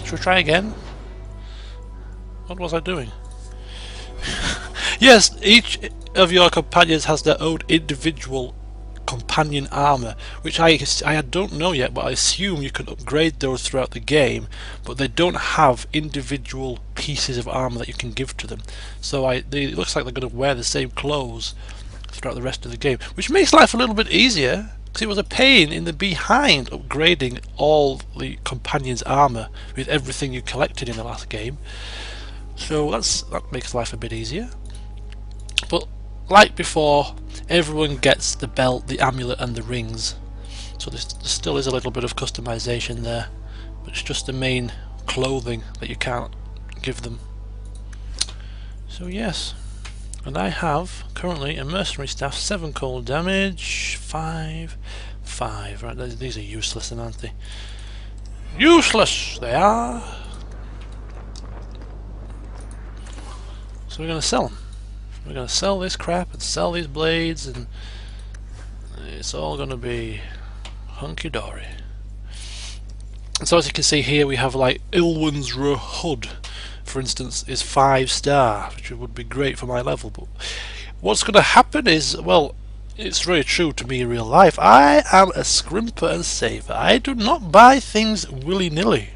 Should we try again? What was I doing? Yes, each of your companions has their own individual companion armor, which I don't know yet, but I assume you can upgrade those throughout the game, but they don't have individual pieces of armor that you can give to them. So it looks like they're going to wear the same clothes throughout the rest of the game, which makes life a little bit easier, because it was a pain in the behind upgrading all the companions' armor with everything you collected in the last game. So that makes life a bit easier. But like before, everyone gets the belt, the amulet and the rings, so there still is a little bit of customization there, but it's just the main clothing that you can't give them. So yes, and I have currently a mercenary staff, 7 cold damage, 5. Right, these are useless then, aren't they? Useless they are! So we're going to sell them. We're going to sell this crap and sell these blades, and it's all going to be hunky-dory. And so as you can see here, we have like Ilwyn's Hood, for instance, is 5-star, which would be great for my level. But what's going to happen is, well, it's very true to me in real life. I am a scrimper and saver. I do not buy things willy-nilly,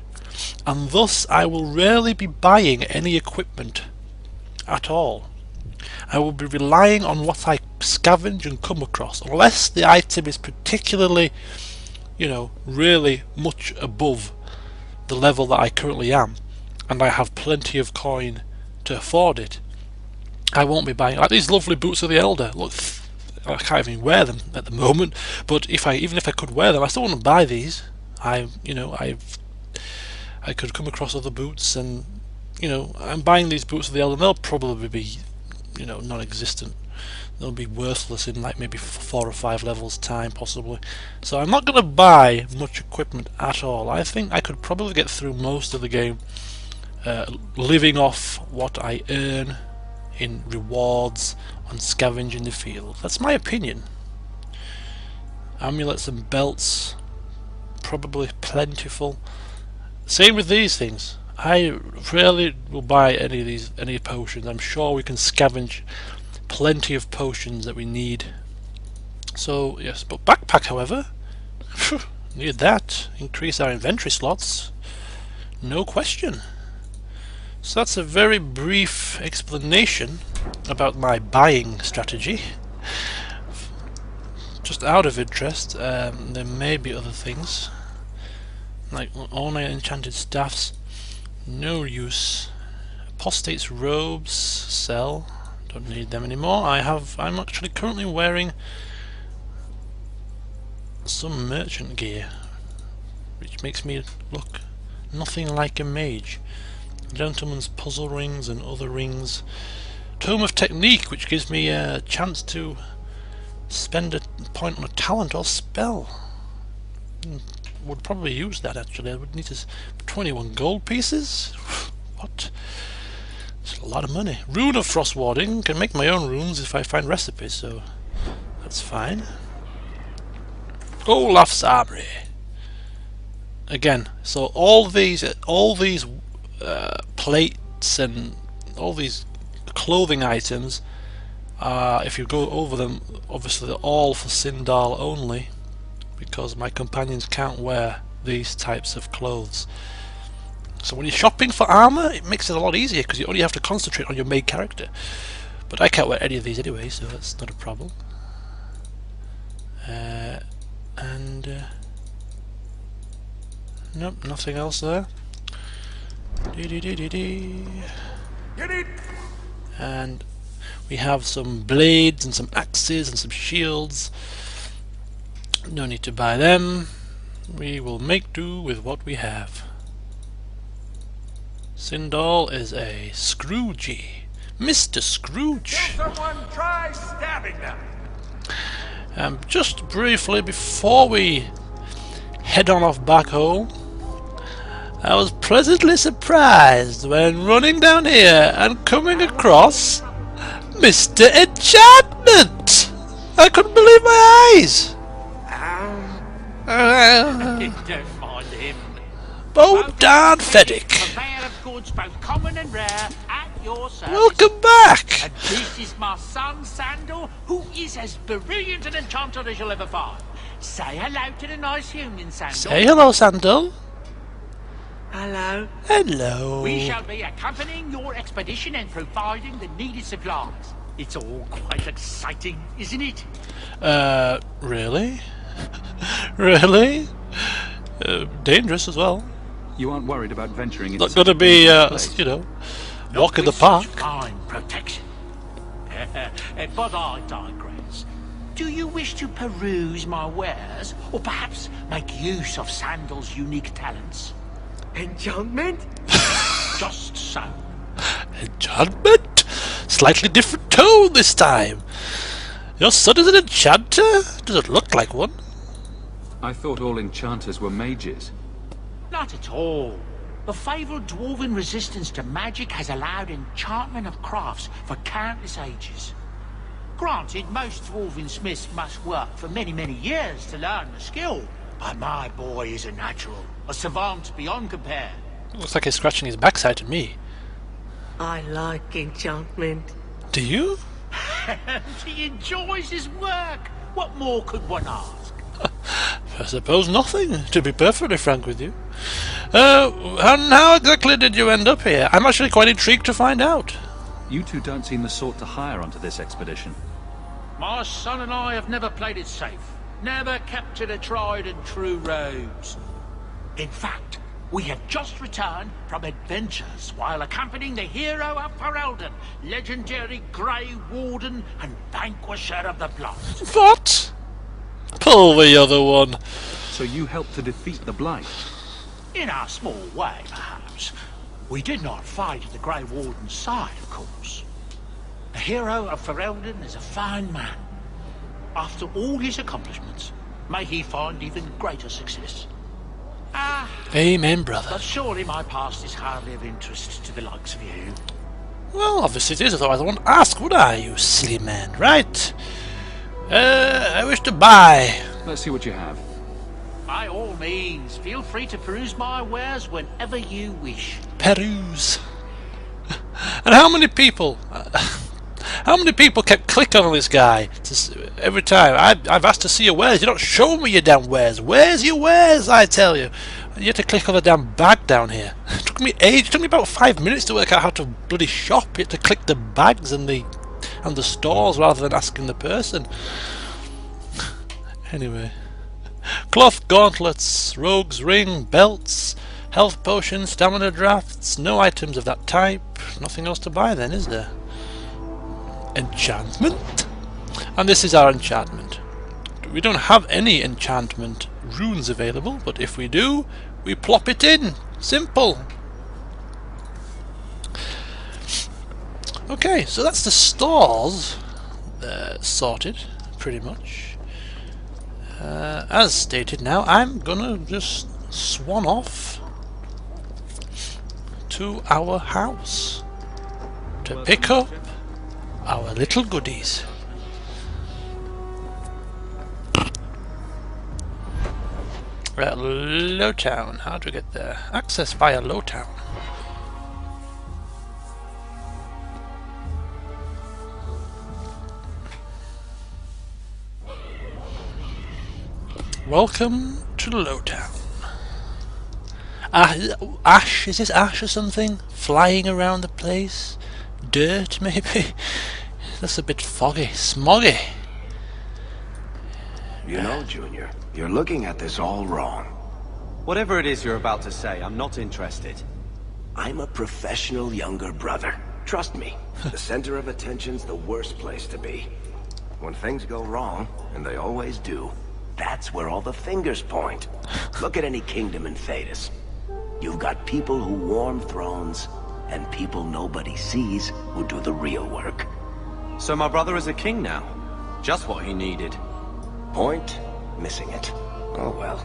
and thus I will rarely be buying any equipment at all. I will be relying on what I scavenge and come across, unless the item is particularly, you know, really much above the level that I currently am, and I have plenty of coin to afford it. I won't be buying, like these lovely boots of the Elder. Look, I can't even wear them at the moment, but even if I could wear them, I still wouldn't buy these. I could come across other boots, and you know, I'm buying these boots of the Elder, and they'll probably be, you know, non-existent. They'll be worthless in like maybe 4 or 5 levels time possibly. So I'm not going to buy much equipment at all. I think I could probably get through most of the game living off what I earn in rewards on scavenging the field. That's my opinion. Amulets and belts, probably plentiful. Same with these things. I rarely will buy any potions. I'm sure we can scavenge plenty of potions that we need. So yes, but backpack, however, need that. Increase our inventory slots, no question. So that's a very brief explanation about my buying strategy. Just out of interest, there may be other things like ornate enchanted staffs. No use. Apostate's robes, sell. Don't need them anymore. I'm actually currently wearing some merchant gear, which makes me look nothing like a mage. Gentleman's puzzle rings and other rings. Tome of Technique, which gives me a chance to spend a point on a talent or spell. Would probably use that actually. I would need 21 gold pieces. What? It's a lot of money. Rune of Frost Warding. Can make my own runes if I find recipes, so that's fine. Olaf's Armory. Again, so all these plates and all these clothing items, if you go over them, obviously they're all for Sindal only, because my companions can't wear these types of clothes. So when you're shopping for armor, it makes it a lot easier because you only have to concentrate on your main character. But I can't wear any of these anyway, so that's not a problem. Nope, nothing else there. And we have some blades and some axes and some shields. No need to buy them. We will make do with what we have. Sindal is a Scroogey. Mr. Scrooge. Will someone try stabbing them? Just briefly before we head on off back home, I was pleasantly surprised when running down here and coming across Mr. Enchantment! I couldn't believe my eyes! Don't mind him. Oh, Dan Feddick. Purveyor of goods both common and rare at your service. Welcome back. And this is my son, Sandal, who is as brilliant an enchanter as you'll ever find. Say hello to the nice union, Sandal. Say hello, Sandal. Hello. Hello. We shall be accompanying your expedition and providing the needed supplies. It's all quite exciting, isn't it? Really? Really? Dangerous as well. You aren't worried about venturing into Not gonna be, place? you know, Not walk in the with park. such fine protection. But I digress. Do you wish to peruse my wares, or perhaps make use of Sandal's unique talents? Enchantment? Just so. Enchantment? Slightly different tone this time. Your son is an enchanter? Doesn't look like one. I thought all enchanters were mages. Not at all. The fabled dwarven resistance to magic has allowed enchantment of crafts for countless ages. Granted, most dwarven smiths must work for many, many years to learn the skill. But my boy is a natural, a savant beyond compare. Looks like he's scratching his backside to me. I like enchantment. Do you? He enjoys his work. What more could one ask? I suppose nothing, to be perfectly frank with you. And how exactly did you end up here? I'm actually quite intrigued to find out. You two don't seem the sort to hire onto this expedition. My son and I have never played it safe. Never kept to the tried and true roads. In fact, we have just returned from adventures while accompanying the hero of Ferelden, legendary Grey Warden and vanquisher of the Blight. What? Pull the other one. So you helped to defeat the Blight? In our small way, perhaps. We did not fight at the Grey Warden's side, of course. The hero of Ferelden is a fine man. After all his accomplishments, may he find even greater success. Amen, brother. But surely my past is hardly of interest to the likes of you. Well, obviously it is, otherwise I won't ask, would I, you silly man? Right. I wish to buy. Let's see what you have. By all means, feel free to peruse my wares whenever you wish. Peruse. And how many people? How many people kept clicking on this guy every time? I've asked to see your wares. You don't show me your damn wares. Where's your wares? I tell you. You had to click on the damn bag down here. It took me ages. It took me about 5 minutes to work out how to bloody shop. You had to click the bags and the stores rather than asking the person. Anyway, cloth gauntlets, rogue's ring, belts, health potions, stamina drafts. No items of that type. Nothing else to buy then, is there? Enchantment, and this is our enchantment. We don't have any enchantment runes available, but if we do, we plop it in. Simple. Okay, so that's the stores sorted, pretty much. As stated now, I'm gonna just swan off to our house to pick up our little goodies. We're at Lowtown. How do we get there? Access via Lowtown. Welcome to Lowtown. Ash? Is this ash or something? Flying around the place? Dirt, maybe? That's a bit foggy. Smoggy. You know, Junior, you're looking at this all wrong. Whatever it is you're about to say, I'm not interested. I'm a professional younger brother. Trust me, the center of attention's the worst place to be. When things go wrong, and they always do, that's where all the fingers point. Look at any kingdom in Thedas. You've got people who warm thrones, and people nobody sees who do the real work. So my brother is a king now. Just what he needed. Point, missing it. Oh well.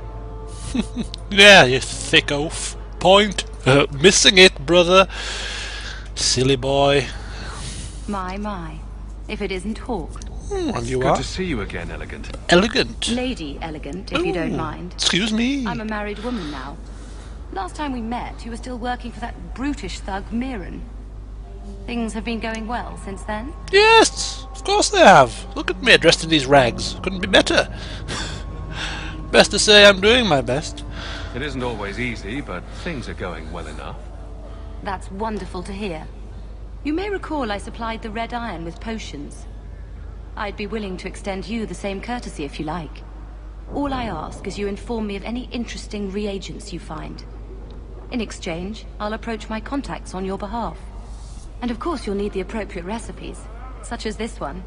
Yeah, you thick oaf. Point. Missing it, brother. Silly boy. My. If it isn't Hawk. And you Good are to see you again, Elegant. elegant. Lady Elegant, if you don't Ooh, mind. Excuse me. I'm a married woman now. Last time we met, you were still working for that brutish thug, Mirren. Things have been going well since then? Yes, of course they have. Look at me dressed in these rags. Couldn't be better. Best to say I'm doing my best. It isn't always easy, but things are going well enough. That's wonderful to hear. You may recall I supplied the Red Iron with potions. I'd be willing to extend you the same courtesy if you like. All I ask is you inform me of any interesting reagents you find. In exchange, I'll approach my contacts on your behalf. And of course you'll need the appropriate recipes, such as this one.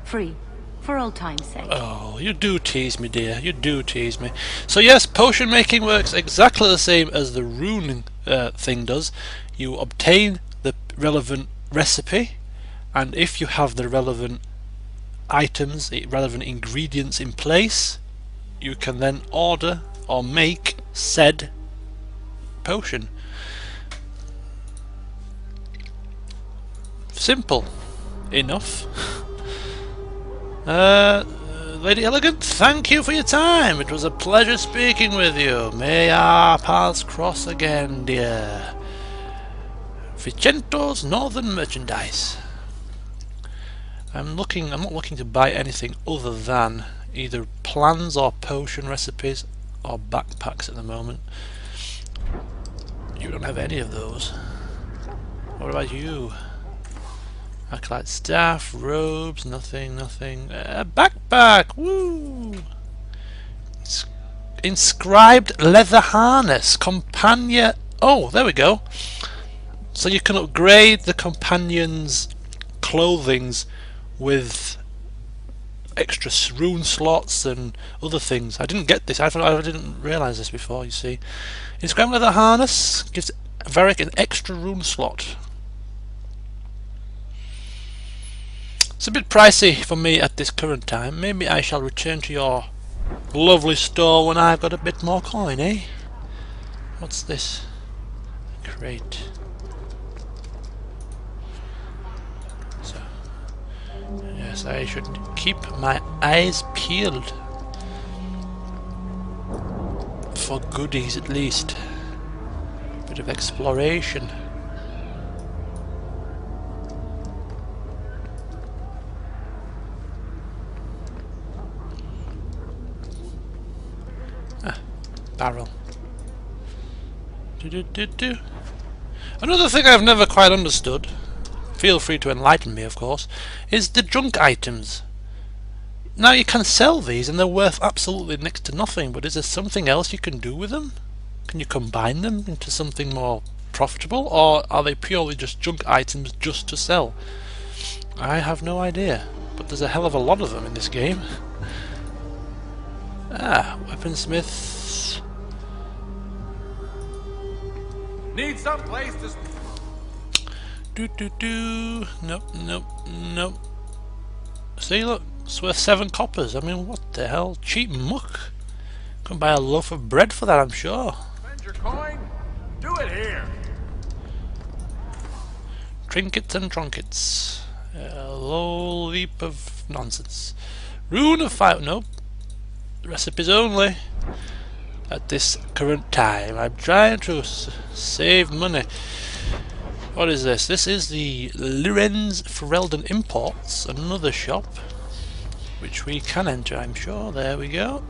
Free, for old time's sake. Oh, you do tease me, dear. You do tease me. So yes, potion making works exactly the same as the rune thing does. You obtain the relevant recipe, and if you have the relevant items, the relevant ingredients in place, you can then order or make said potion. Simple enough. Lady Elegant, thank you for your time. It was a pleasure speaking with you. May our paths cross again, dear. Vicento's Northern Merchandise. I'm not looking to buy anything other than either plans or potion recipes or backpacks at the moment. You don't have any of those. What about you? Acolyte staff, robes, nothing. Backpack, woo! Inscribed leather harness, companion. Oh, there we go. So you can upgrade the companion's clothings with extra rune slots and other things. I didn't get this. I didn't realise this before. You see, inscribed leather harness gives Varric an extra rune slot. It's a bit pricey for me at this current time. Maybe I shall return to your lovely store when I've got a bit more coin, eh? What's this? Crate. So, yes, I should keep my eyes peeled for goodies at least. Bit of exploration. Barrel. Another thing I've never quite understood, feel free to enlighten me of course, is the junk items. Now you can sell these and they're worth absolutely next to nothing, but is there something else you can do with them? Can you combine them into something more profitable, or are they purely just junk items just to sell? I have no idea, but there's a hell of a lot of them in this game. Ah, weaponsmiths. Need some place to... Nope. See, look, it's worth 7 coppers. I mean, what the hell? Cheap muck. Can buy a loaf of bread for that, I'm sure. Spend your coin? Do it here. Trinkets and trunkets. A low leap of nonsense. Rune of fire. Nope. Recipes only. At this current time, I'm trying to save money. What is this? This is the Lorenz Ferelden Imports, another shop, which we can enter, I'm sure. There we go.